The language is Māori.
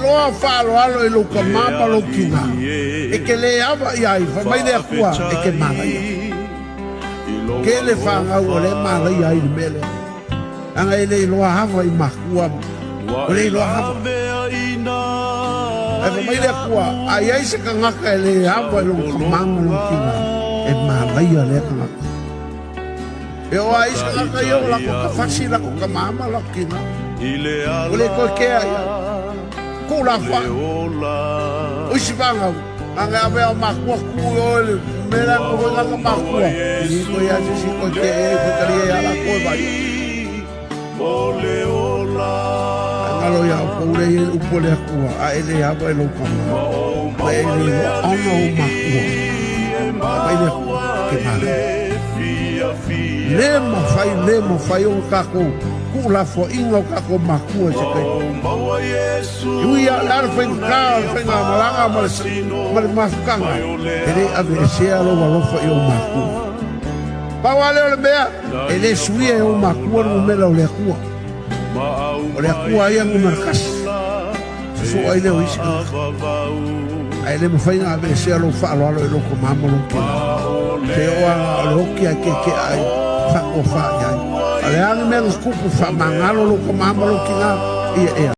loa whaaloalo e luka mama lo kinga. E ke le awa iai, whamai le akua e ke mara ia. Ke le whangau o le mara iai ni mele. Anga e le loa hawa i makua. O le loa hawa. E whamai le akua, ai ai se ka ngaka e le hawa e luka mama lo kinga. E mara ia le ngaka. E o ai se ka ngaka i o lako ka whasi lako ka mama lo kinga. O le koe kea ia. Ko la fa. O si vanga. Anga ave o makua ku o le mera ko nga makua. Ni ko ya si ko ke e ko kali ya la ko vai. Ole ola. Anga lo ya ko le u po le ku a ele ya ba lo ko. Ba ele ono makua. Ba ele ke mala. Le mo fai o kako. Ku la fo ingo kako makua se kai. Ui a lar fenga malanga mal mafkanga. Ele ave sea lo walofa i o maku. Pa wale o le mea, ele suia e o makua no mela o le akua. O le akua ia ngu markas. So ai le o isi. Ai le mawhainga ave sea lo whaalo alo e loko mamalo kina. Te oa o le hoki a ke ai. Whako wha iai. Ale angi mea kupu wha mangalo loko mamalo kina. Ia ea.